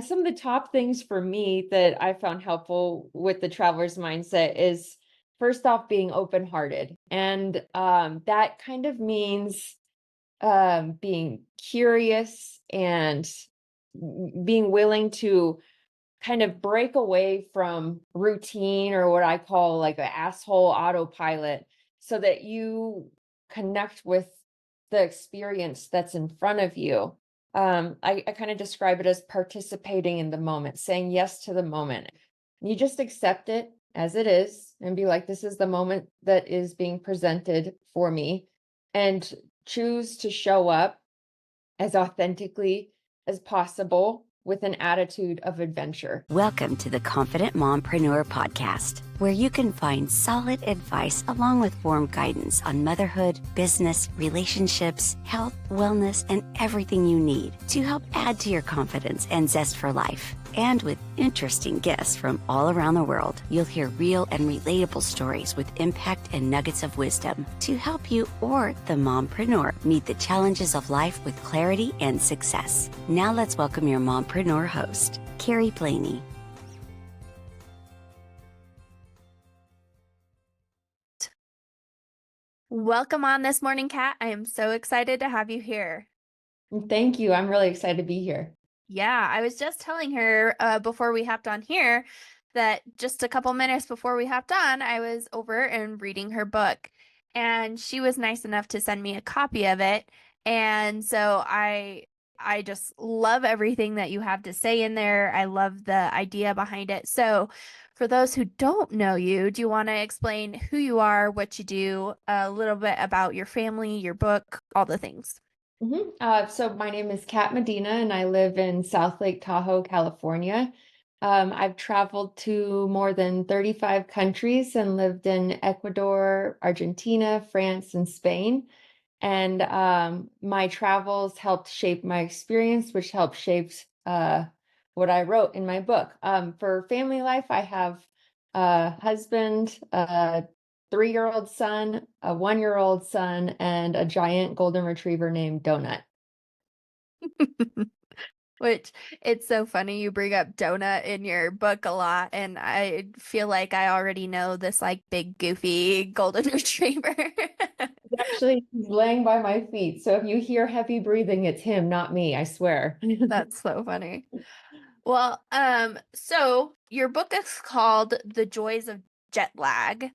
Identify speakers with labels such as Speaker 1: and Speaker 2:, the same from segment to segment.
Speaker 1: Some of the top things for me that I found helpful with the traveler's mindset is first off being open-hearted. And that kind of means being curious and being willing to kind of break away from routine or what I call like an asshole autopilot so that you connect with the experience that's in front of you. I kind of describe it as participating in the moment, saying yes to the moment. You just accept it as it is and be like, this is the moment that is being presented for me, and choose to show up as authentically as possible with an attitude of adventure.
Speaker 2: Welcome to the Confident Mompreneur podcast, where you can find solid advice along with warm guidance on motherhood, business, relationships, health, wellness, and everything you need to help add to your confidence and zest for life. And with interesting guests from all around the world, you'll hear real and relatable stories with impact and nuggets of wisdom to help you or the mompreneur meet the challenges of life with clarity and success. Now let's welcome your mompreneur host, Kyrie.
Speaker 3: Welcome on this morning, Kat. I am so excited to have you here.
Speaker 1: Thank you. I'm really excited to be here.
Speaker 3: Yeah, I was just telling her before we hopped on here that just a couple minutes before we hopped on, I was over and reading her book, and she was nice enough to send me a copy of it. And so I just love everything that you have to say in there. I love the idea behind it. So for those who don't know you, do you want to explain who you are, what you do, a little bit about your family, your book, all the things?
Speaker 1: So my name is Kat Medina, and I live in South Lake Tahoe, California. I've traveled to more than 35 countries and lived in Ecuador, Argentina, France, and Spain. And my travels helped shape my experience, which helped shape what I wrote in my book. For family life, I have a husband, a 3-year-old son, a 1-year-old son, and a giant golden retriever named Donut.
Speaker 3: Which it's so funny you bring up Donut in your book a lot, and I feel like I already know this like big goofy golden retriever.
Speaker 1: Actually, he's laying by my feet. So if you hear heavy breathing, it's him, not me, I swear.
Speaker 3: That's so funny. Well, so your book is called The Joys of Jet Lag,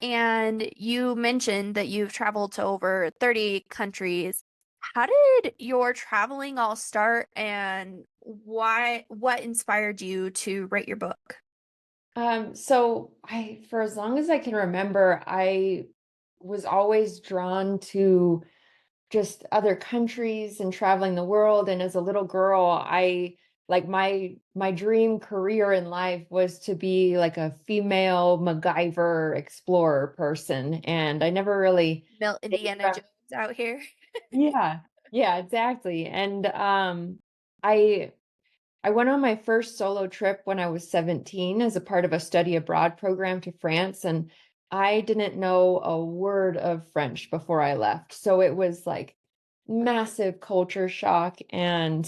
Speaker 3: and you mentioned that you've traveled to over 30 countries. How did your traveling all start, and what inspired you to write your book?
Speaker 1: For as long as I can remember, I was always drawn to just other countries and traveling the world. And as a little girl, I like my dream career in life was to be like a female MacGyver explorer person. And I never really
Speaker 3: Melt
Speaker 1: stayed
Speaker 3: Indiana
Speaker 1: around.
Speaker 3: Jones out here.
Speaker 1: Yeah, yeah, exactly. And I I went on my first solo trip when I was 17 as a part of a study abroad program to France, and I didn't know a word of French before I left. So it was like massive culture shock. And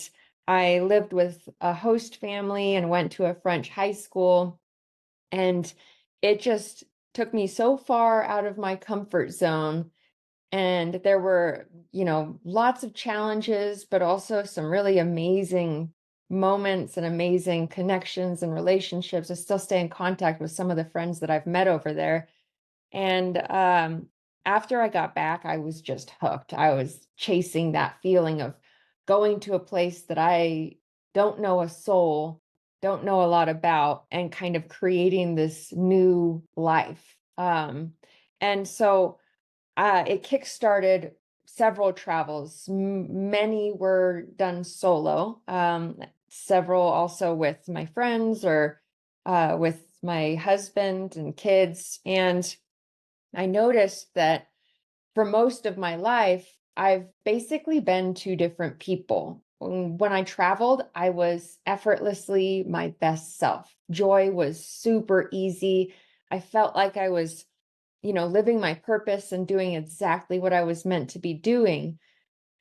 Speaker 1: I lived with a host family and went to a French high school. And it just took me so far out of my comfort zone, and there were, lots of challenges, but also some really amazing moments and amazing connections and relationships. I still stay in contact with some of the friends that I've met over there. And after I got back, I was just hooked. I was chasing that feeling of going to a place that I don't know a soul, don't know a lot about, and kind of creating this new life. And so it kickstarted several travels. Many were done solo, several also with my friends or with my husband and kids. And I noticed that for most of my life, I've basically been two different people. When I traveled, I was effortlessly my best self. Joy was super easy. I felt like I was living my purpose and doing exactly what I was meant to be doing.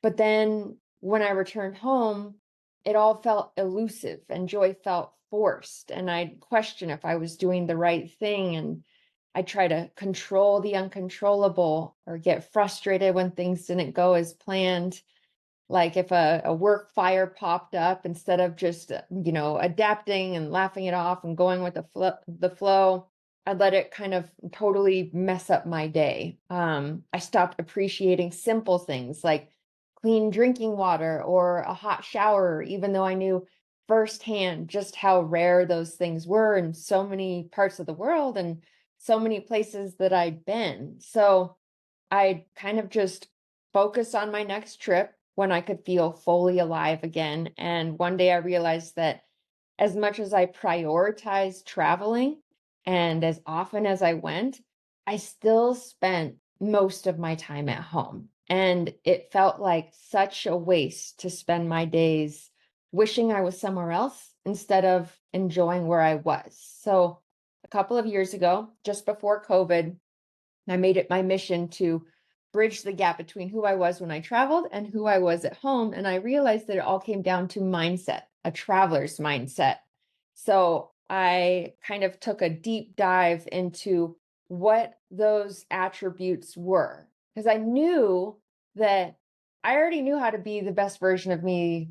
Speaker 1: But then when I returned home, it all felt elusive and joy felt forced. And I'd question if I was doing the right thing. And I try to control the uncontrollable or get frustrated when things didn't go as planned. Like if a work fire popped up, instead of just, adapting and laughing it off and going with the flow, I'd let it kind of totally mess up my day. I stopped appreciating simple things like clean drinking water or a hot shower, even though I knew firsthand just how rare those things were in so many parts of the world and so many places that I'd been. So I kind of just focused on my next trip when I could feel fully alive again. And one day I realized that as much as I prioritized traveling and as often as I went, I still spent most of my time at home. And it felt like such a waste to spend my days wishing I was somewhere else instead of enjoying where I was. So a couple of years ago, just before COVID, I made it my mission to bridge the gap between who I was when I traveled and who I was at home. And I realized that it all came down to mindset, a traveler's mindset. So I kind of took a deep dive into what those attributes were, because I knew that I already knew how to be the best version of me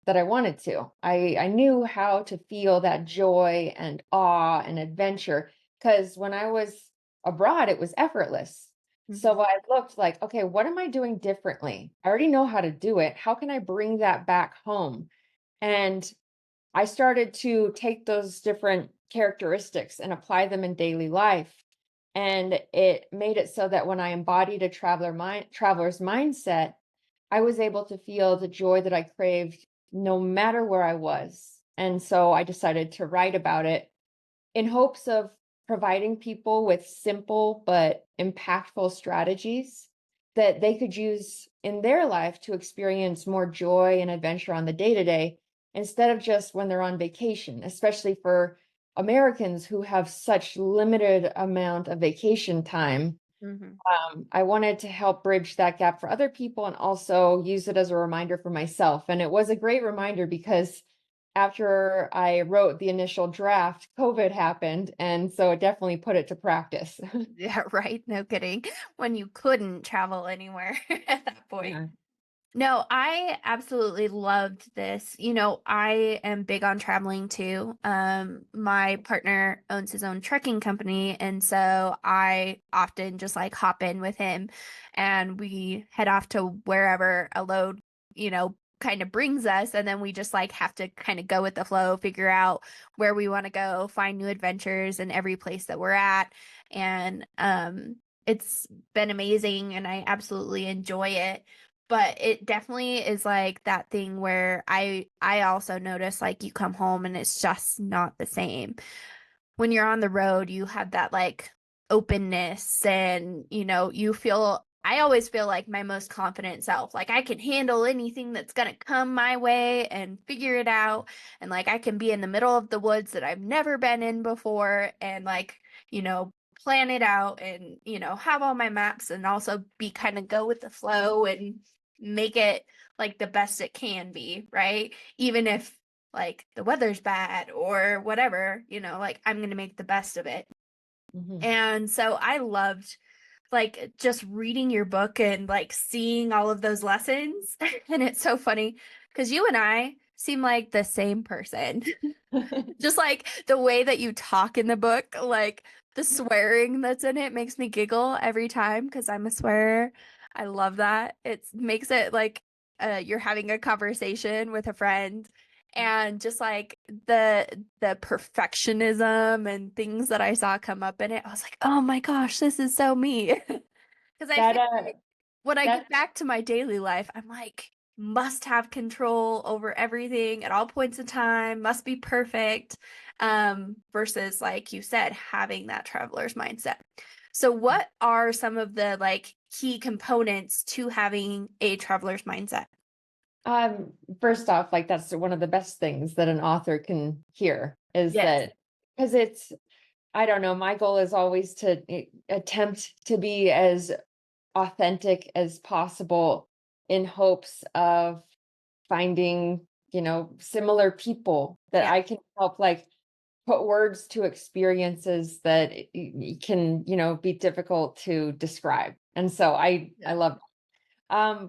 Speaker 1: that I wanted to. I knew how to feel that joy and awe and adventure, because when I was abroad, it was effortless.
Speaker 3: Mhm.
Speaker 1: So I looked like, okay, what am I doing differently? I already know how to do it. How can I bring that back home? And I started to take those different characteristics and apply them in daily life. And it made it so that when I embodied a traveler's mindset, I was able to feel the joy that I craved no matter where I was. And so I decided to write about it in hopes of providing people with simple but impactful strategies that they could use in their life to experience more joy and adventure on the day to day instead of just when they're on vacation, especially for Americans who have such limited amount of vacation time.
Speaker 3: Mhm.
Speaker 1: I wanted to help bridge that gap for other people and also use it as a reminder for myself. And it was a great reminder because after I wrote the initial draft, COVID happened. And so it definitely put it to practice.
Speaker 3: Yeah, right. No kidding. When you couldn't travel anywhere at that point.
Speaker 1: Yeah.
Speaker 3: No, I absolutely loved this. I am big on traveling too. My partner owns his own trucking company, and so I often just like hop in with him and we head off to wherever a load, kind of brings us, and then we just like have to kind of go with the flow, figure out where we want to go, find new adventures in every place that we're at. And it's been amazing and I absolutely enjoy it, but it definitely is like that thing where I also notice like you come home and it's just not the same. When you're on the road, you have that like openness and I always feel like my most confident self. Like I can handle anything that's going to come my way and figure it out, and like I can be in the middle of the woods that I've never been in before and like, plan it out and, have all my maps and also be kind of go with the flow and make it like the best it can be, right? Even if like the weather's bad or whatever, like I'm going to make the best of it.
Speaker 1: Mhm.
Speaker 3: And so I loved like just reading your book and like seeing all of those lessons. And it's so funny because you and I seem like the same person. Just like the way that you talk in the book, like the swearing that's in it makes me giggle every time because I'm a swearer. I love that. It makes it like you're having a conversation with a friend, and just like the perfectionism and things that I saw come up in it, I was like, "Oh my gosh, this is so me." Because I
Speaker 1: That
Speaker 3: feel like when I
Speaker 1: that
Speaker 3: get back to my daily life, I'm like, must have control over everything at all points in time, must be perfect, versus like you said, having that traveler's mindset. So what are some of the like key components to having a traveler's mindset?
Speaker 1: um first off, like that's one of the best things that an author can hear is
Speaker 3: Yes.
Speaker 1: that, because it's, I don't know, my goal is always to attempt to be as authentic as possible in hopes of finding similar people that
Speaker 3: Yeah.
Speaker 1: I can help like put words to experiences that can, be difficult to describe. And so I
Speaker 3: Yeah.
Speaker 1: love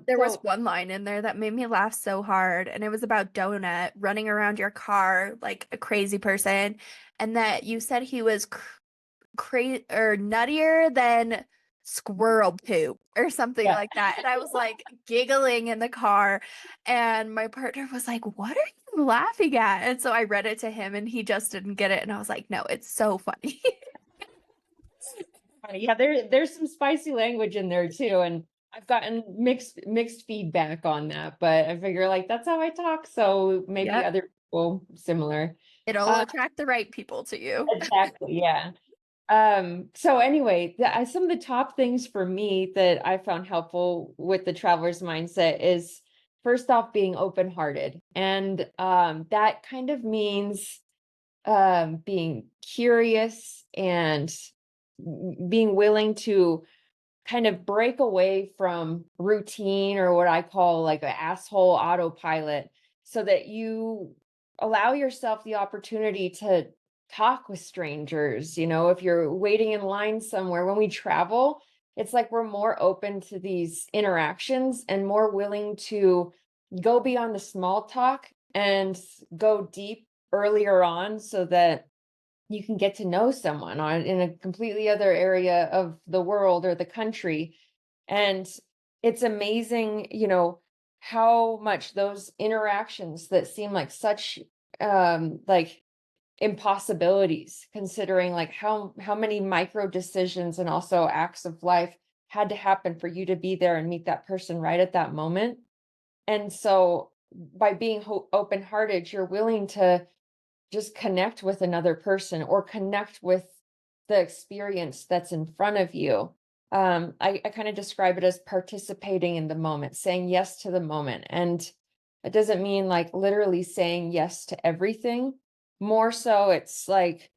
Speaker 3: There was
Speaker 1: so
Speaker 3: one line in there that made me laugh so hard, and it was about Donut running around your car like a crazy person, and that you said he was crazy or nuttier than squirrel poop or something
Speaker 1: yeah.
Speaker 3: like that. And I was like giggling in the car, and my partner was like, "What are you laughing at?" And so I read it to him, and he just didn't get it, and I was like, "No, it's so funny."
Speaker 1: Funny. Yeah, there's some spicy language in there too, and I've gotten mixed feedback on that, but I figure like that's how I talk, so maybe
Speaker 3: Yep.
Speaker 1: other people similar.
Speaker 3: It'll
Speaker 1: Uh,
Speaker 3: attract the right people to you.
Speaker 1: exactly, yeah. So anyway, some of the top things for me that I found helpful with the traveler's mindset is first off being open-hearted, and that kind of means being curious and being willing to kind of break away from routine or what I call like an asshole autopilot so that you allow yourself the opportunity to talk with strangers. If you're waiting in line somewhere, when we travel, it's like we're more open to these interactions and more willing to go beyond the small talk and go deep earlier on so that you can get to know someone in a completely other area of the world or the country. And it's amazing, how much those interactions that seem like such like impossibilities, considering like how many micro decisions and also acts of life had to happen for you to be there and meet that person right at that moment. And so by being open-hearted, you're willing to just connect with another person or connect with the experience that's in front of you. I kind of describe it as participating in the moment, saying yes to the moment. And it doesn't mean like literally saying yes to everything. More so, it's like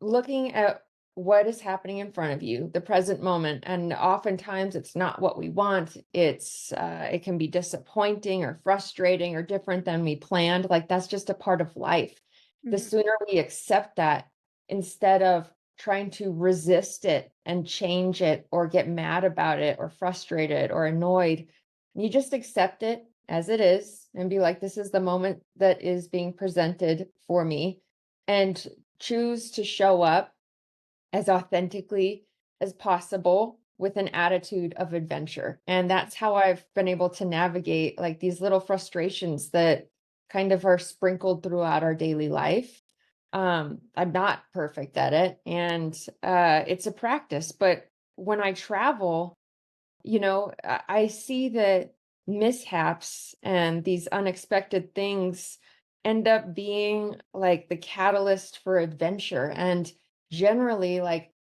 Speaker 1: looking at what is happening in front of you, the present moment. And oftentimes it's not what we want. It can be disappointing or frustrating or different than we planned. Like that's just a part of life. The
Speaker 3: Mhm.
Speaker 1: sooner we accept that instead of trying to resist it and change it or get mad about it or frustrated or annoyed, you just accept it as it is and be like, this is the moment that is being presented for me. And choose to show up as authentically as possible with an attitude of adventure. And that's how I've been able to navigate like these little frustrations that kind of are sprinkled throughout our daily life. I'm not perfect at it, and it's a practice, but when I travel, I see that mishaps and these unexpected things end up being like the catalyst for adventure. And generally, like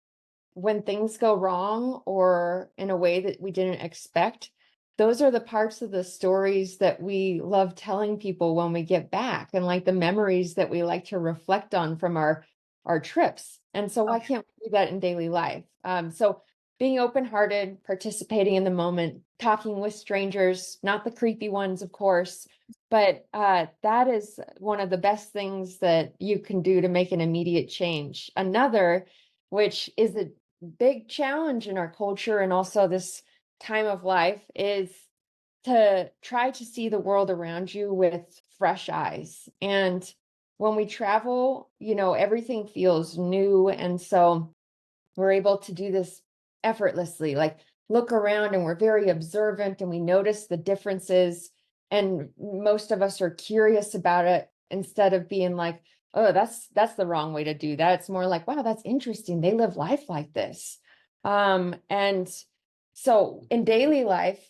Speaker 1: when things go wrong or in a way that we didn't expect, those are the parts of the stories that we love telling people when we get back and like the memories that we like to reflect on from our trips. And so
Speaker 3: Oh,
Speaker 1: why can't we do that in daily life? So being open-hearted, participating in the moment, talking with strangers, not the creepy ones, of course, but that is one of the best things that you can do to make an immediate change. Another, which is a big challenge in our culture and also this time of life, is to try to see the world around you with fresh eyes. And when we travel, everything feels new. And so we're able to do this effortlessly, like look around and we're very observant and we notice the differences. And most of us are curious about it instead of being like, oh, that's the wrong way to do that. It's more like, wow, that's interesting. They live life like this. And so in daily life,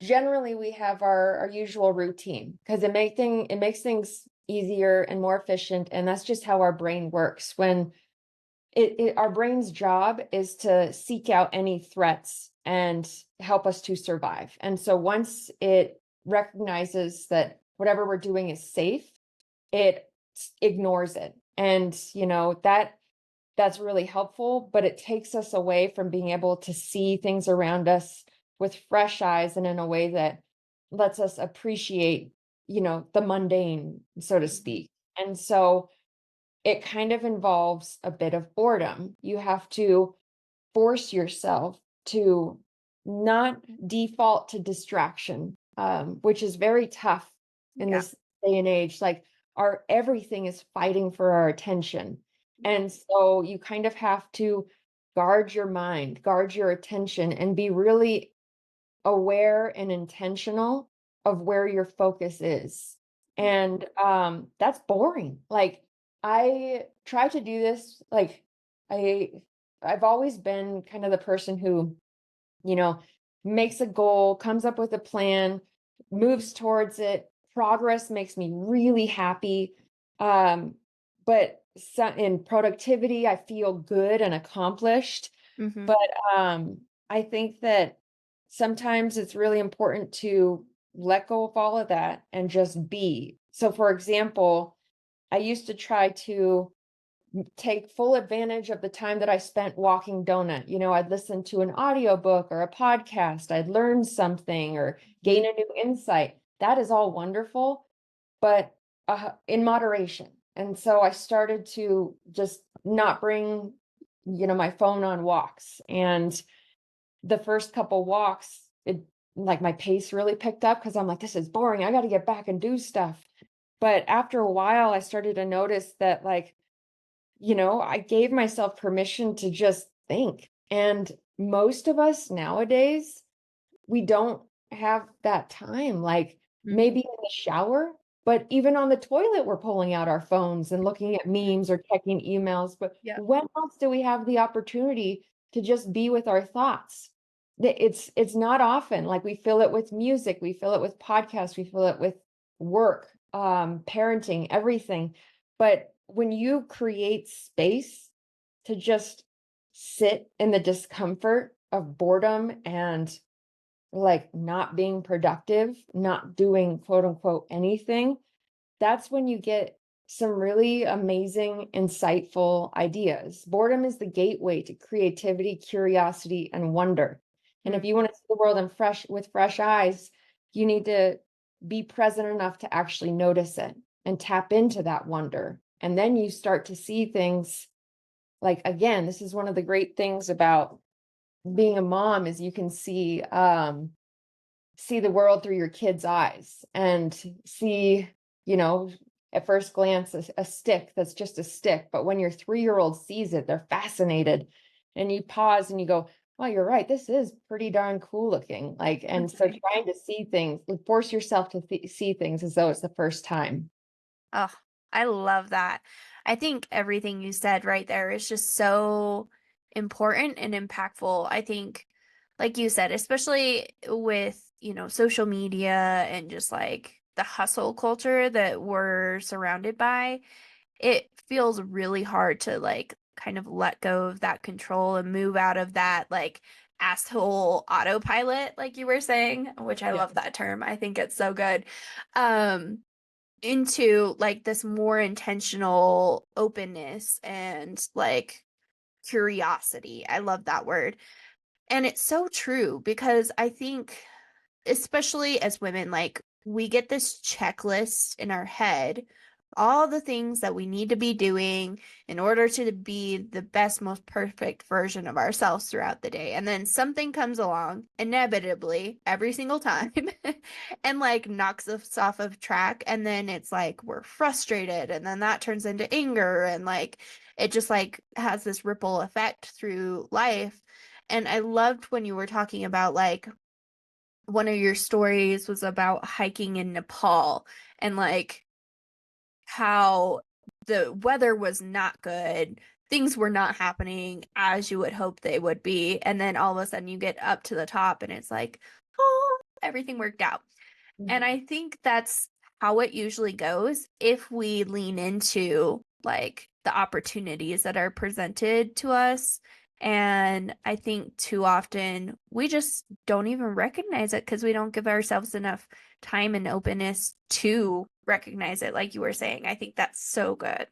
Speaker 1: generally we have our usual routine because it makes things easier and more efficient. And that's just how our brain works. When our brain's job is to seek out any threats and help us to survive. And so once it recognizes that whatever we're doing is safe, it ignores it. And that's really helpful, but it takes us away from being able to see things around us with fresh eyes and in a way that lets us appreciate the mundane, so to speak. And so it kind of involves a bit of boredom. You have to force yourself to not default to distraction, which is very tough in
Speaker 3: Yeah.
Speaker 1: this day and age. Like our everything is fighting for our attention. And so you kind of have to guard your mind, guard your attention, and be really aware and intentional of where your focus is. And that's boring. Like I try to do this, like I I've always been kind of the person who, you know, makes a goal, comes up with a plan, moves towards it. Progress makes me really happy. Um, but in productivity, I feel good and accomplished.
Speaker 3: Mm-hmm.
Speaker 1: But I think that sometimes it's really important to let go of all of that and just be. So, for example, I used to try to take full advantage of the time that I spent walking donut. I'd listen to an audiobook or a podcast, I'd learn something or gain a new insight. That is all wonderful, but in moderation. And so I started to just not bring, my phone on walks. And the first couple walks, it like my pace really picked up because I'm like, this is boring. I got to get back and do stuff. But after a while, I started to notice that, like, I gave myself permission to just think. And most of us nowadays, we don't have that time. Like
Speaker 3: Mm-hmm.
Speaker 1: maybe in the shower, but even on the toilet, we're pulling out our phones and looking at memes or checking emails. But
Speaker 3: Yep.
Speaker 1: when else do we have the opportunity to just be with our thoughts? It's not often. Like we fill it with music, we fill it with podcasts, we fill it with work, parenting, everything. But when you create space to just sit in the discomfort of boredom and like not being productive, not doing quote unquote anything, that's when you get some really amazing, insightful ideas. Boredom is the gateway to creativity, curiosity, and wonder. And if you want to see the world with fresh eyes, you need to be present enough to actually notice it and tap into that wonder. And then you start to see things like, again, this is one of the great things about being a mom is you can see the world through your kids' eyes and see, you know, at first glance, a stick that's just a stick. But when your 3-year-old sees it, they're fascinated. And you pause and you go, oh, you're right. This is pretty darn cool looking. Like, and so trying to see things, like force yourself to see things as though it's the first time.
Speaker 3: Oh, I love that. I think everything you said right there is just so important and impactful. I think, like you said, especially with, social media and just like the hustle culture that we're surrounded by, it feels really hard to like kind of let go of that control and move out of that like asshole autopilot, like you were saying, which I
Speaker 1: Yeah.
Speaker 3: love that term. I think it's so good. Um, into like this more intentional openness and like curiosity. I love that word. And it's so true because I think, especially as women, like we get this checklist in our head, all the things that we need to be doing in order to be the best, most perfect version of ourselves throughout the day. And then something comes along, inevitably, every single time, and like knocks us off of track. And then it's like we're frustrated, and then that turns into anger, and like it just like has this ripple effect through life. And I loved when you were talking about like one of your stories was about hiking in Nepal and like how the weather was not good. Things were not happening as you would hope they would be. And then all of a sudden you get up to the top and it's like, oh, everything worked out. And I think that's how it usually goes if we lean into like the opportunities that are presented to us. And I think too often we just don't even recognize it because we don't give ourselves enough time and openness to recognize it, like you were saying. I think that's so good.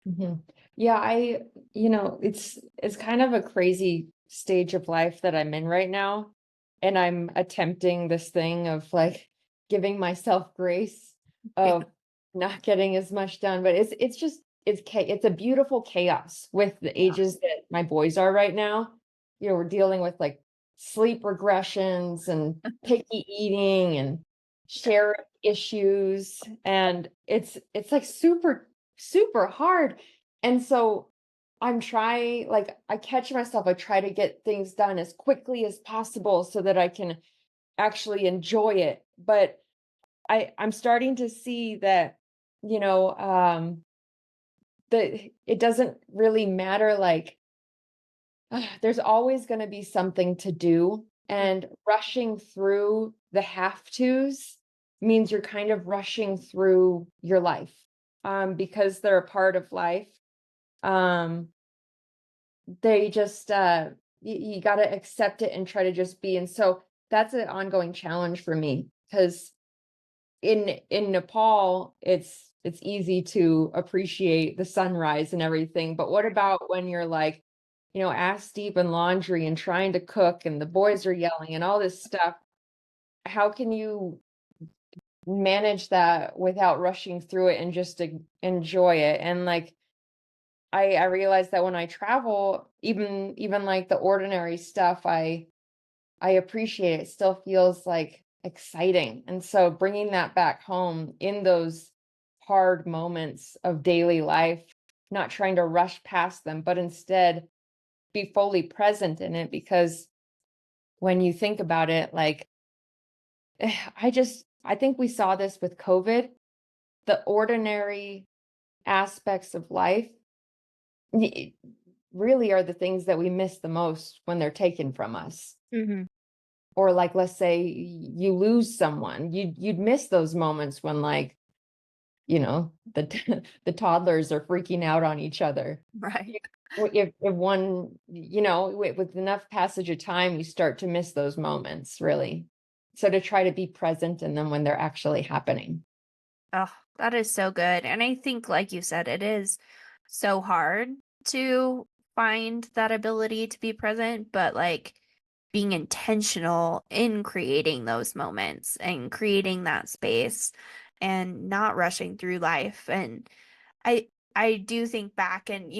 Speaker 1: Mhm. Yeah, it's kind of a crazy stage of life that I'm in right now. And I'm attempting this thing of like giving myself grace of not getting as much done, but it's just it's a beautiful chaos with the
Speaker 3: Yeah.
Speaker 1: ages that my boys are right now. We're dealing with like sleep regressions and picky eating and
Speaker 3: Yeah.
Speaker 1: sharing issues, and it's like super hard. And so I'm trying, like I catch myself, I try to get things done as quickly as possible so that I can actually enjoy it. But I'm starting to see that, you know, that it doesn't really matter. Like, there's always going to be something to do, and rushing through the have tos means you're kind of rushing through your life, because they're a part of life. Um, they just, you got to accept it and try to just be. And so that's an ongoing challenge for me, because in Nepal, it's easy to appreciate the sunrise and everything, but what about when you're like, ass deep in laundry and trying to cook and the boys are yelling and all this stuff? How can you manage that without rushing through it and just enjoy it? And like I realized that when I travel, even like the ordinary stuff, I appreciate it. It still feels like exciting. And so bringing that back home in those hard moments of daily life, not trying to rush past them, but instead be fully present in it. Because when you think about it, like, I think we saw this with COVID, the ordinary aspects of life y- really are the things that we miss the most when they're taken from us.
Speaker 3: Hmm.
Speaker 1: Or like, let's say you lose someone, you'd miss those moments when, like, the toddlers are freaking out on each other.
Speaker 3: Right.
Speaker 1: If one, with enough passage of time, you start to miss those moments, really. So to try to be present in them when they're actually happening.
Speaker 3: Oh, that is so good. And I think, like you said, it is so hard to find that ability to be present, but like being intentional in creating those moments and creating that space and not rushing through life. And I I do think back and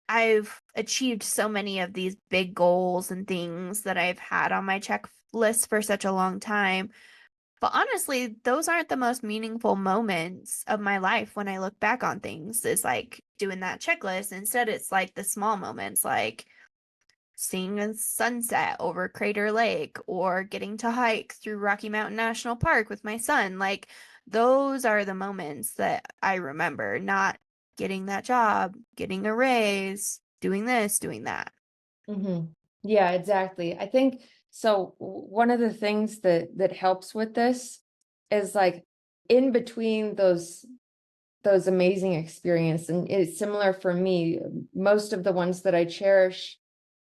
Speaker 3: I've achieved so many of these big goals and things that I've had on my checklist for such a long time. But honestly, those aren't the most meaningful moments of my life when I look back on things, is like doing that checklist. Instead, it's like the small moments, like seeing a sunset over Crater Lake or getting to hike through Rocky Mountain National Park with my son. Like, those are the moments that I remember, not getting that job, getting a raise, doing this, doing that.
Speaker 1: Mhm. Yeah, exactly. I think so. One of the things that helps with this is like in between those amazing experiences, and it's similar for me. Most of the ones that I cherish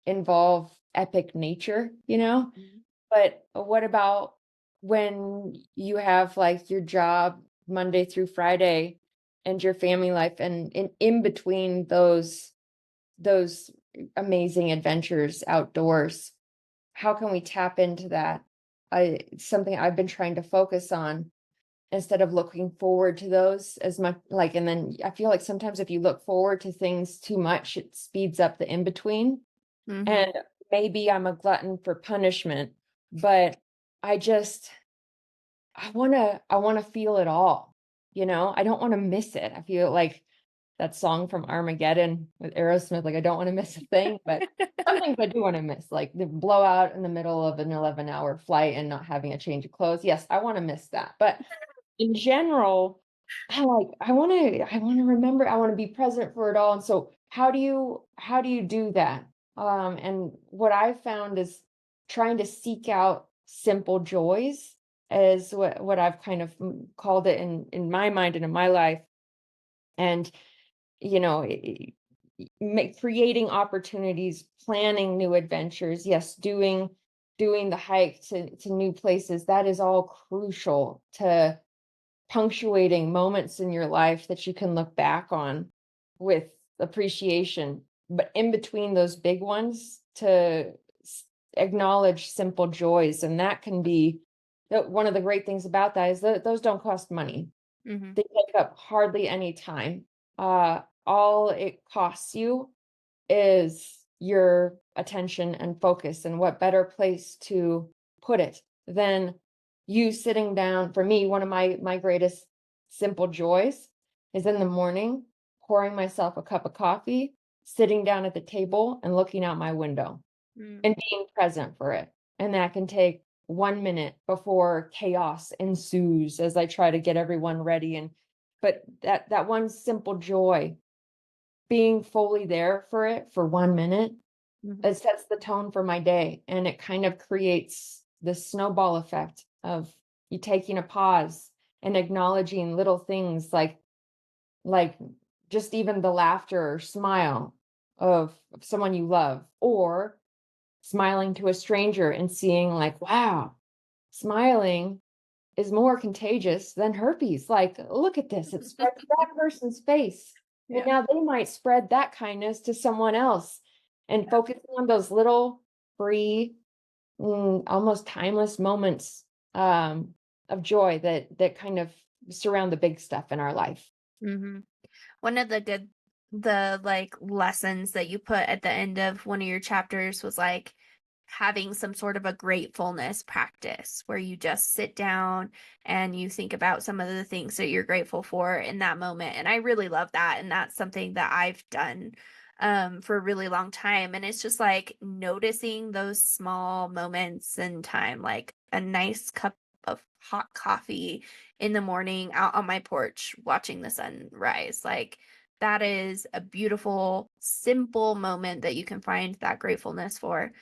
Speaker 1: involve epic nature,
Speaker 3: Mhm.
Speaker 1: But what about when you have like your job Monday through Friday and your family life, and in between those amazing adventures outdoors? How can we tap into that? Something I've been trying to focus on, instead of looking forward to those as much. Like, and then I feel like sometimes if you look forward to things too much, it speeds up the in between.
Speaker 3: Mhm.
Speaker 1: And maybe I'm a glutton for punishment, but I just I want to feel it all. I don't want to miss it. I feel like that song from Armageddon with Aerosmith, like I don't want to miss a thing, but some things I do want to miss, like the blowout in the middle of an 11-hour flight and not having a change of clothes. Yes, I want to miss that. But in general, I want to remember, I want to be present for it all. And so how do you do that? And what I've found is trying to seek out simple joys, is what I've kind of called it in my mind and in my life. And creating opportunities, planning new adventures, yes, doing the hike to new places, that is all crucial to punctuating moments in your life that you can look back on with appreciation. But in between those big ones, to acknowledge simple joys, and that can be one of the great things about that is that those don't cost money.
Speaker 3: Hmm.
Speaker 1: They take up hardly any time. All it costs you is your attention and focus, and what better place to put it than you sitting down. For me, one of my greatest simple joys is in the morning pouring myself a cup of coffee, sitting down at the table and looking out my window
Speaker 3: Mm.
Speaker 1: and being present for it. And that can take 1 minute before chaos ensues as I try to get everyone ready. And but that one simple joy, being fully there for it for 1 minute,
Speaker 3: Hmm.
Speaker 1: it sets the tone for my day, and it kind of creates this snowball effect of you taking a pause and acknowledging little things like just even the laughter or smile of someone you love, or smiling to a stranger and seeing like, wow, smiling is more contagious than herpes. Like, look at this, it spread to that person's face. Well,
Speaker 3: Yeah.
Speaker 1: now they might spread that kindness to someone else. And focusing on those little free, almost timeless moments of joy that kind of surround the big stuff in our life.
Speaker 3: Hmm. One of the like lessons that you put at the end of one of your chapters was like having some sort of a gratefulness practice where you just sit down and you think about some of the things that you're grateful for in that moment. And I really love that. And that's something that I've done for a really long time. And it's just like noticing those small moments in time, like a nice cup of hot coffee in the morning out on my porch watching the sun rise. Like that is a beautiful, simple moment that you can find that gratefulness for.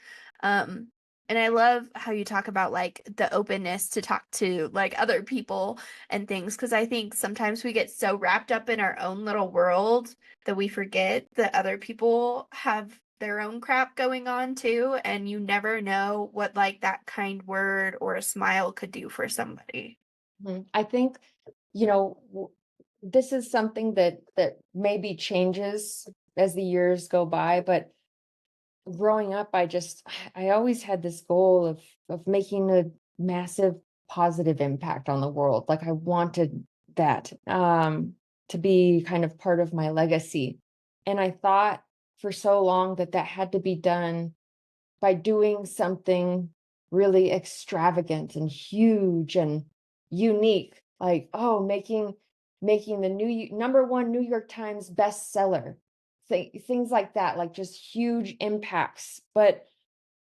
Speaker 3: Um, and I love how you talk about like the openness to talk to like other people and things, because I think sometimes we get so wrapped up in our own little world that we forget that other people have their own crap going on too, and you never know what like that kind word or a smile could do for somebody.
Speaker 1: I think, this is something that maybe changes as the years go by, but growing up, I always had this goal of making a massive positive impact on the world. Like I wanted that to be kind of part of my legacy. And I thought for so long that had to be done by doing something really extravagant and huge and unique, like, oh, making the number one New York Times bestseller, things like that, like just huge impacts. But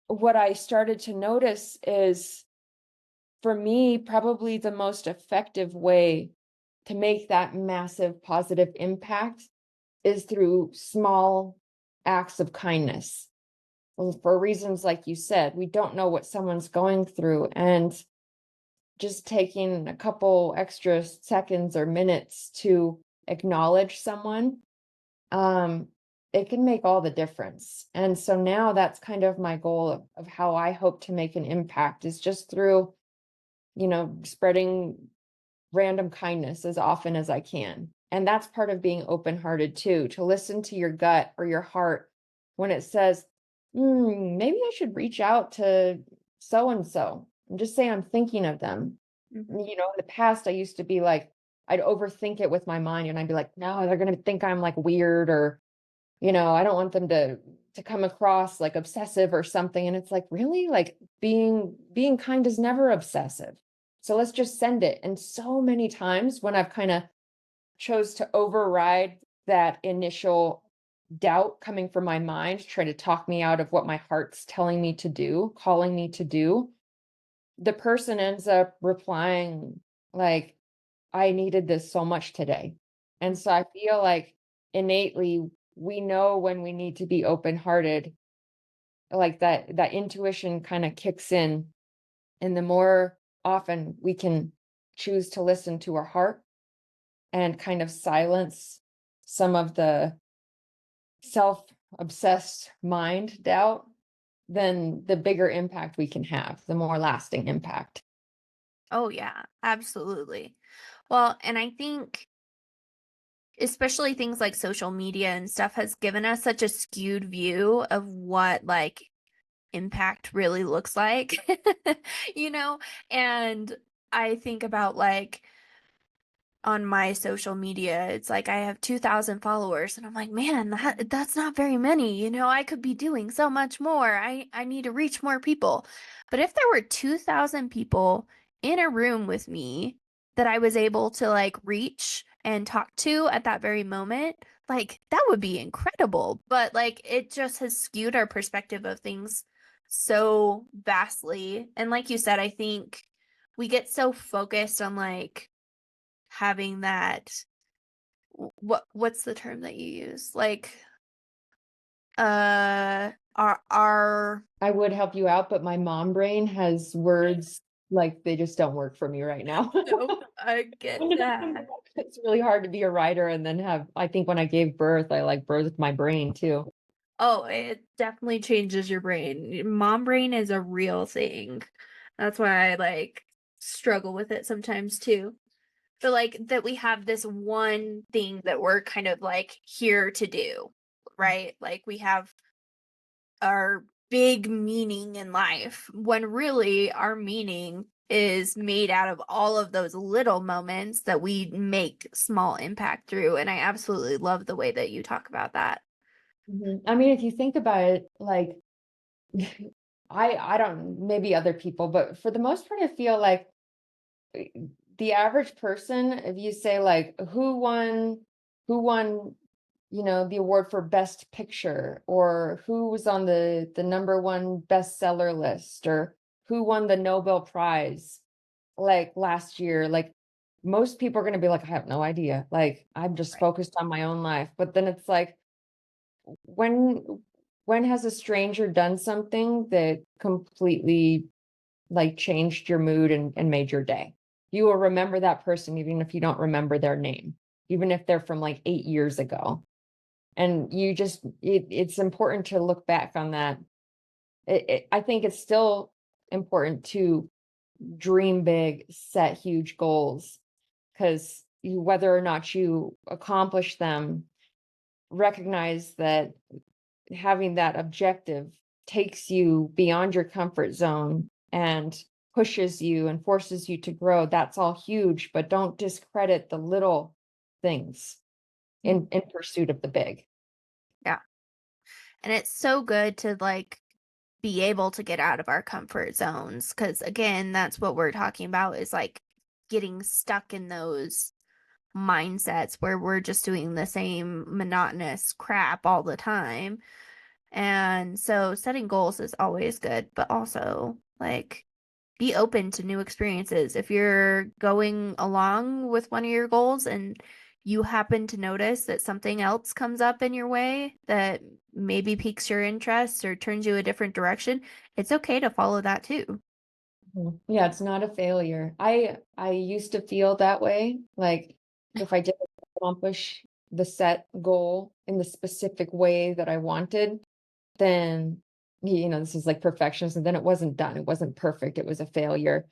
Speaker 1: what I started to notice is, for me, probably the most effective way to make that massive positive impact is through small acts of kindness. Well, for reasons like you said, we don't know what someone's going through, and just taking a couple extra seconds or minutes to acknowledge someone, um, it can make all the difference. And so now that's kind of my goal of how I hope to make an impact, is just through, spreading random kindness as often as I can. And that's part of being open-hearted too, to listen to your gut or your heart when it says, maybe I should reach out to so and so and just say I'm thinking of them.
Speaker 3: Mhm.
Speaker 1: In the past, I used to be like, I'd overthink it with my mind and I'd be like, no, they're going to think I'm like weird, or, I don't want them to come across like obsessive or something. And it's like, really? Like being kind is never obsessive. So let's just send it. And so many times when I've kind of chose to override that initial doubt coming from my mind, try to talk me out of what my heart's telling me to do, calling me to do, the person ends up replying like, I needed this so much today. And so I feel like innately we know when we need to be open-hearted, like that intuition kind of kicks in. And the more often we can choose to listen to our heart and kind of silence some of the self-obsessed mind doubt, then the bigger impact we can have, the more lasting impact.
Speaker 3: Oh, yeah, absolutely. Well, and I think especially things like social media and stuff has given us such a skewed view of what like impact really looks like, you know? And I think about like on my social media, it's like I have 2,000 followers and I'm like, man, that's not very many. I could be doing so much more. I need to reach more people. But if there were 2,000 people in a room with me that I was able to like reach and talk to at that very moment, like that would be incredible. But like it just has skewed our perspective of things so vastly. And like you said, I think we get so focused on like having that what's the term that you use? Like our
Speaker 1: I would help you out, but my mom brain has words like they just don't work for me right now.
Speaker 3: nope, I get that.
Speaker 1: It's really hard to be a writer and then I think when I gave birth, I like birthed my brain too.
Speaker 3: Oh, it definitely changes your brain. Mom brain is a real thing. That's why I like struggle with it sometimes too. But like that we have this one thing that we're kind of like here to do, right? Like we have our big meaning in life when really our meaning is made out of all of those little moments that we make small impact through. And I absolutely love the way that you talk about that.
Speaker 1: I mean, if you think about it, like I don't maybe other people, but for the most part, I feel like the average person, if you say like who won, the award for best picture, or who was on the number one bestseller list, or who won the Nobel Prize like last year, like most people are going to be like, I have no idea. Like I'm just
Speaker 3: Right.
Speaker 1: focused on my own life. But then it's like, when when has a stranger done something that completely like changed your mood and made your day? You will remember that person even if you don't remember their name, even if they're from like 8 years ago. And it's important to look back on that. I think it's still important to dream big, set huge goals, because whether or not you accomplish them, recognize that having that objective takes you beyond your comfort zone and pushes you and forces you to grow. That's all huge, but don't discredit the little things
Speaker 3: Mhm.
Speaker 1: in pursuit of the big.
Speaker 3: Yeah. And it's so good to like be able to get out of our comfort zones because again, that's what we're talking about is like getting stuck in those mindsets where we're just doing the same monotonous crap all the time. And so setting goals is always good, but also like be open to new experiences. If you're going along with one of your goals and you happen to notice that something else comes up in your way that maybe piques your interest or turns you a different direction, it's okay to follow that too.
Speaker 1: Yeah, it's not a failure. I used to feel that way. Like if I didn't accomplish the set goal in the specific way that I wanted, then this is like perfectionism. Then it wasn't done. It wasn't perfect. It was a failure.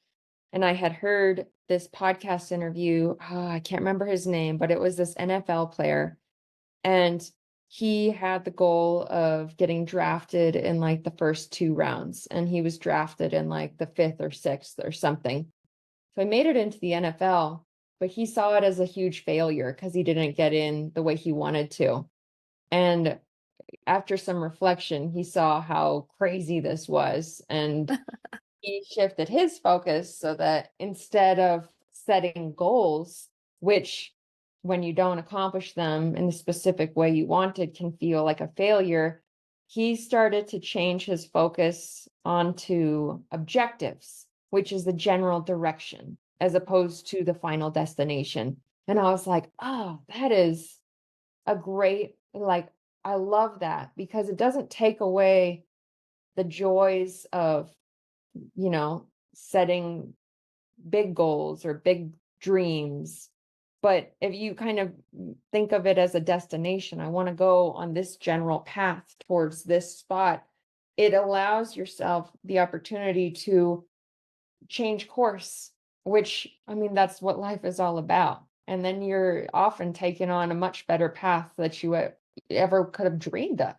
Speaker 1: And I had heard this podcast interview. I can't remember his name, but it was this NFL player. And he had the goal of getting drafted in like the first two rounds. And he was drafted in like the fifth or sixth or something. So he made it into the NFL, but he saw it as a huge failure because he didn't get in the way he wanted to. And after some reflection, he saw how crazy this was. And he shifted his focus so that instead of setting goals, which when you don't accomplish them in the specific way you wanted can feel like a failure, he started to change his focus onto objectives, which is the general direction, as opposed to the final destination. And I was like, oh, that is a great, like, I love that because it doesn't take away the joys of setting big goals or big dreams. But if you kind of think of it as a destination, I want to go on this general path towards this spot, it allows yourself the opportunity to change course, which, I mean, that's what life is all about. And then you're often taken on a much better path that you ever could have dreamed of.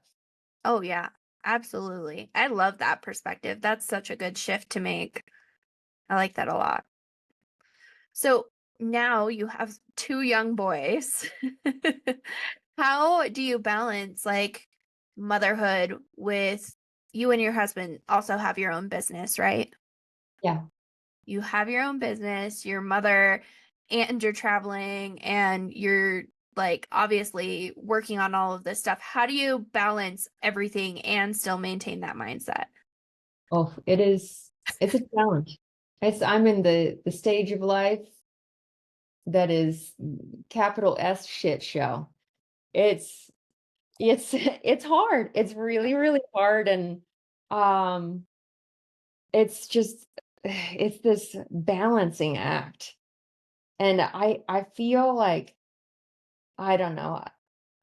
Speaker 3: Oh, yeah, Absolutely. I love that perspective. That's such a good shift to make. I like that a lot. So now you have two young boys. How do you balance like motherhood with you and your husband also have your own business, right?
Speaker 1: Yeah.
Speaker 3: You have your own business, your mother, and you're traveling and you're like obviously working on all of this stuff. How do you balance everything and still maintain that mindset?
Speaker 1: Oh, it's a challenge. I'm in the stage of life that is capital S shit show. It's it's hard. It's really, really hard. And um it's just it's this balancing act. And I feel like I don't know,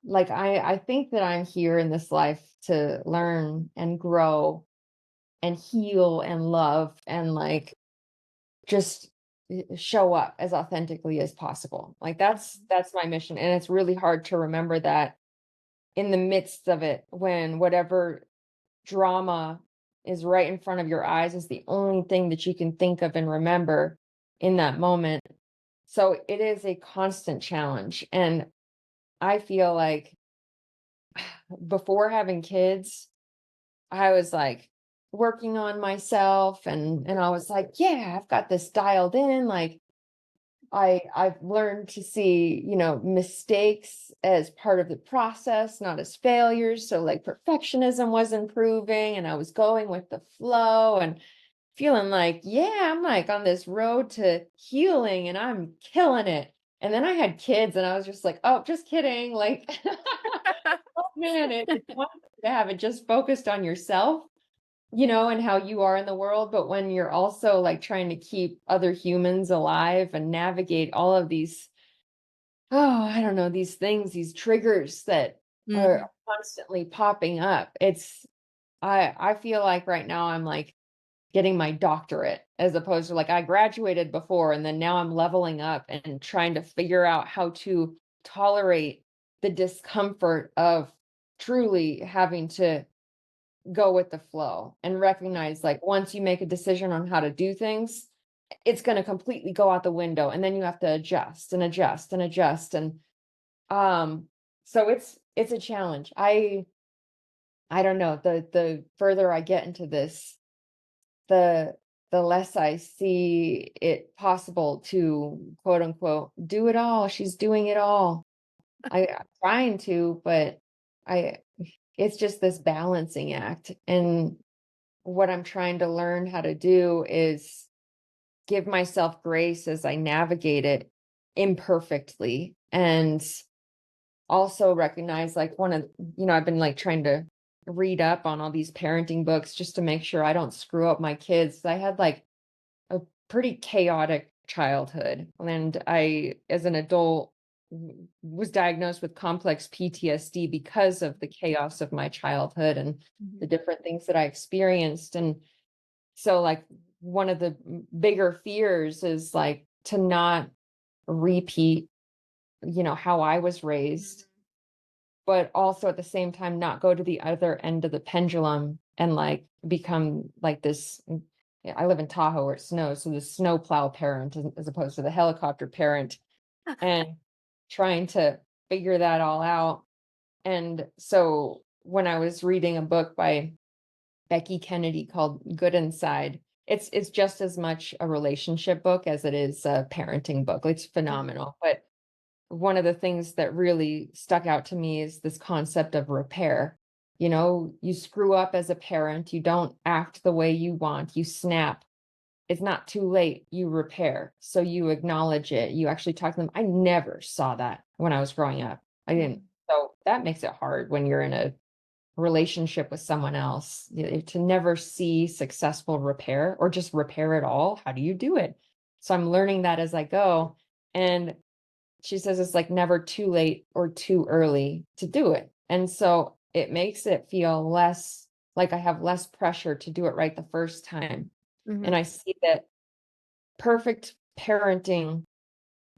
Speaker 1: like I think that I'm here in this life to learn and grow and heal and love and like just show up as authentically as possible. Like that's my mission. And it's really hard to remember that in the midst of it, when whatever drama is right in front of your eyes is the only thing that you can think of and remember in that moment. So it is a constant challenge. And I feel like before having kids, I was like working on myself and I was like, yeah, I've got this dialed in. Like I've learned to see, mistakes as part of the process, not as failures. So like perfectionism was improving and I was going with the flow and feeling like, yeah, I'm like on this road to healing and I'm killing it. And then I had kids and I was just like, oh, just kidding. Like, oh man, it's wonderful to have it just focused on yourself, and how you are in the world. But when you're also like trying to keep other humans alive and navigate all of these, oh, I don't know, these things, these triggers that
Speaker 3: Mhm.
Speaker 1: are constantly popping up. I feel like right now I'm like getting my doctorate as opposed to like I graduated before and then now I'm leveling up and trying to figure out how to tolerate the discomfort of truly having to go with the flow and recognize like once you make a decision on how to do things, it's going to completely go out the window and then you have to adjust and adjust and adjust. And so it's a challenge. I don't know, the further I get into this, the the less I see it possible to quote unquote do it all. She's doing it all. I'm trying to, but I it's just this balancing act. And what I'm trying to learn how to do is give myself grace as I navigate it imperfectly and also recognize like I've been like trying to read up on all these parenting books just to make sure I don't screw up my kids. I had like a pretty chaotic childhood and I as an adult was diagnosed with complex PTSD because of the chaos of my childhood and the
Speaker 3: Mhm.
Speaker 1: different things that I experienced. And so like one of the bigger fears is like to not repeat, how I was raised,
Speaker 3: Mhm.
Speaker 1: but also at the same time not go to the other end of the pendulum and like become like this. Yeah, I live in Tahoe where it snows, so the snowplow parent as opposed to the helicopter parent, and trying to figure that all out. And so when I was reading a book by Becky Kennedy called Good Inside. It's just as much a relationship book as it is a parenting book. It's
Speaker 3: Mhm.
Speaker 1: phenomenal. But one of the things that really stuck out to me is this concept of repair. You screw up as a parent, you don't act the way you want, you snap. It's not too late, you repair. So you acknowledge it. You actually talk to them. I never saw that when I was growing up. I didn't.
Speaker 3: Mhm.
Speaker 1: So that makes it hard when you're in a relationship with someone else to never see successful repair or just repair at all. How do you do it? So I'm learning that as I go. And she says it's like never too late or too early to do it. And so it makes it feel less like I have less pressure to do it right the first time. And
Speaker 3: Mhm.
Speaker 1: I see that perfect parenting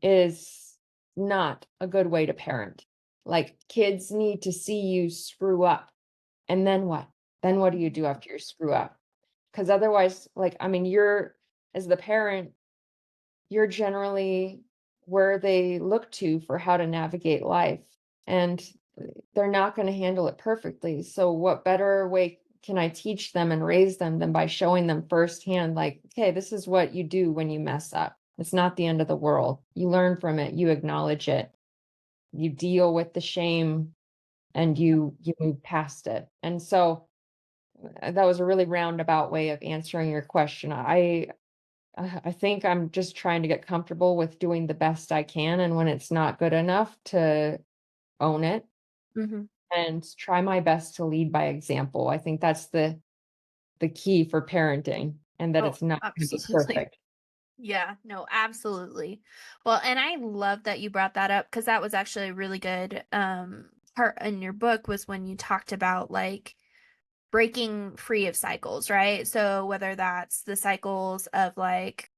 Speaker 1: is not a good way to parent. Like kids need to see you screw up. And then what? then what do you do after you screw up? Because otherwise, like, I mean, you're, as the parent, you're generally where they look to for how to navigate life. And they're not going to handle it perfectly. So, what better way can I teach them and raise them than by showing them firsthand, like, okay, this is what you do when you mess up. It's not the end of the world. You learn from it, you acknowledge it, you deal with the shame, and you move past it. And so that was a really roundabout way of answering your question. I think I'm just trying to get comfortable with doing the best I can, and when it's not good enough, to own it
Speaker 3: Mhm.
Speaker 1: and try my best to lead by example. I think that's the key for parenting, and that
Speaker 3: Oh,
Speaker 1: it's not gonna be
Speaker 3: absolutely.
Speaker 1: perfect.
Speaker 3: Yeah, no, absolutely. Well, and I love that you brought that up because that was actually a really good part in your book was when you talked about like breaking free of cycles, right? So whether that's the cycles of like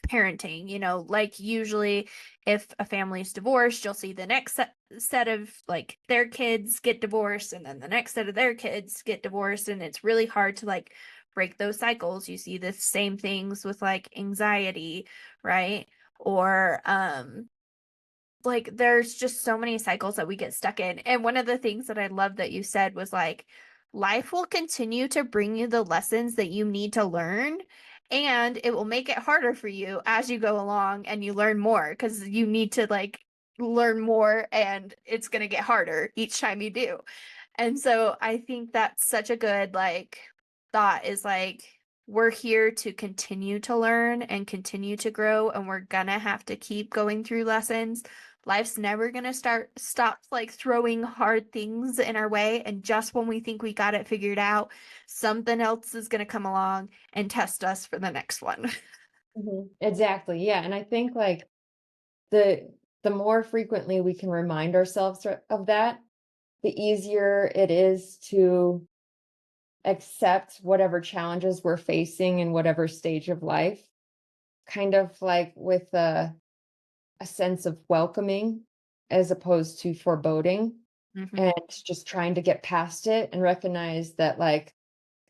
Speaker 3: parenting, like usually if a family's divorced, you'll see the next set of like their kids get divorced and then the next set of their kids get divorced, and it's really hard to like break those cycles. You see the same things with like anxiety, right? Or like there's just so many cycles that we get stuck in. And one of the things that I love that you said was like life will continue to bring you the lessons that you need to learn, and it will make it harder for you as you go along and you learn more because you need to like learn more, and it's going to get harder each time you do. And so I think that's such a good like thought is like we're here to continue to learn and continue to grow, and we're gonna have to keep going through lessons. Life's never gonna stop like throwing hard things in our way, and just when we think we got it figured out, something else is gonna come along and test us for the next one.
Speaker 1: Mhm. Exactly, yeah, and I think, like, the the more frequently we can remind ourselves of that, the easier it is to accept whatever challenges we're facing in whatever stage of life, kind of like with a sense of welcoming as opposed to foreboding,
Speaker 3: Hmm.
Speaker 1: and just trying to get past it and recognize that, like,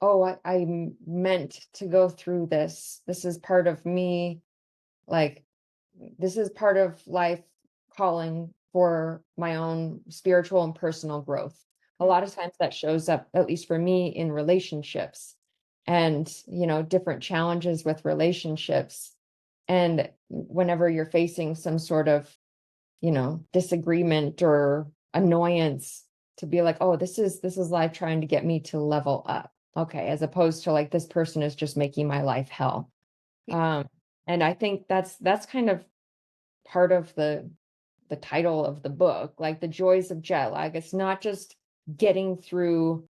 Speaker 1: oh, I'm meant to go through this. This is part of me. Like, this is part of life calling for my own spiritual and personal growth. A lot of times that shows up, at least for me, in relationships and, different challenges with relationships. And whenever you're facing some sort of, disagreement or annoyance, to be like, oh, this is life trying to get me to level up. Okay. As opposed to like, this person is just making my life hell.
Speaker 3: Yeah.
Speaker 1: Um, and I think that's kind of part of the title of the book, like the joys of jet lag. It's not just getting through,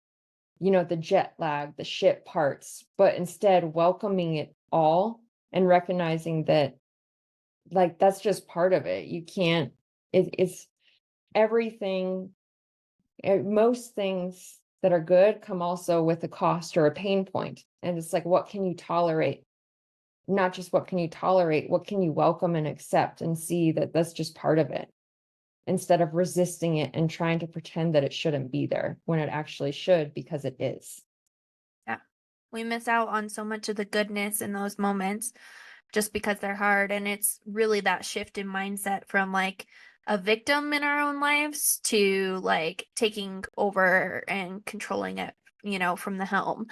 Speaker 1: the jet lag, the shit parts, but instead welcoming it all and recognizing that, like, that's just part of it. You can't, it's everything. Most things that are good come also with a cost or a pain point. And it's like, what can you tolerate? Not just what can you tolerate, what can you welcome and accept and see that that's just part of it, instead of resisting it and trying to pretend that it shouldn't be there when it actually should, because it is.
Speaker 3: Yeah. We miss out on so much of the goodness in those moments just because they're hard. And it's really that shift in mindset from like a victim in our own lives to like taking over and controlling it, from the helm.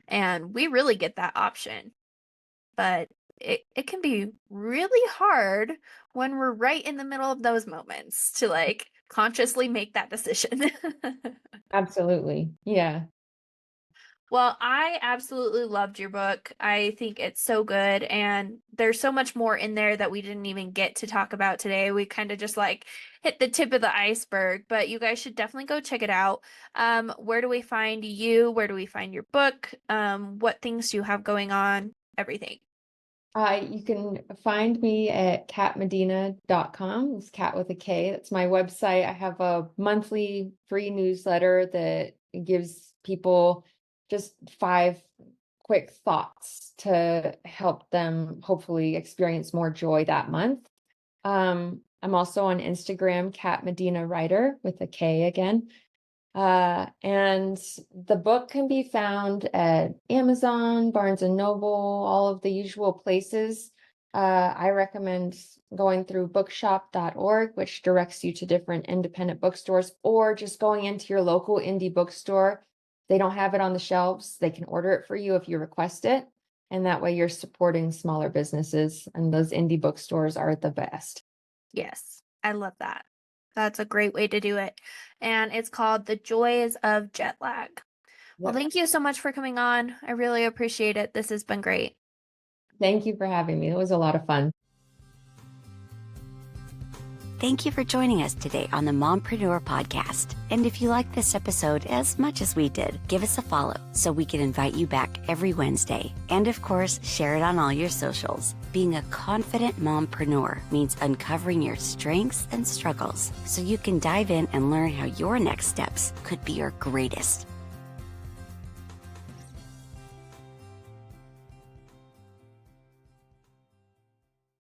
Speaker 3: And we really get that option. But it can be really hard when we're right in the middle of those moments to like consciously make that decision.
Speaker 1: Absolutely. Yeah.
Speaker 3: Well, I absolutely loved your book. I think it's so good, and there's so much more in there that we didn't even get to talk about today. We kind of just like hit the tip of the iceberg, but you guys should definitely go check it out. Where do we find you? Where do we find your book? What things do you have going on? Everything.
Speaker 1: You can find me at catmedina.com. It's cat with a K. That's my website. I have a monthly free newsletter that gives people just 5 quick thoughts to help them hopefully experience more joy that month. I'm also on Instagram, Cat Medina Writer with a K again. And the book can be found at Amazon, Barnes and Noble, all of the usual places. I recommend going through bookshop.org, which directs you to different independent bookstores, or just going into your local indie bookstore. They don't have it on the shelves. They can order it for you if you request it. And that way you're supporting smaller businesses, and those indie bookstores are the best.
Speaker 3: Yes, I love that. That's a great way to do it. And it's called The Joys of Jet Lag. Well,
Speaker 1: Yep.
Speaker 3: thank you so much for coming on. I really appreciate it. This has been great.
Speaker 1: Thank you for having me. It was a lot of fun.
Speaker 2: Thank you for joining us today on the Mompreneur podcast. And if you like this episode as much as we did, give us a follow so we can invite you back every Wednesday. And of course, share it on all your socials. Being a confident mompreneur means uncovering your strengths and struggles so you can dive in and learn how your next steps could be your greatest.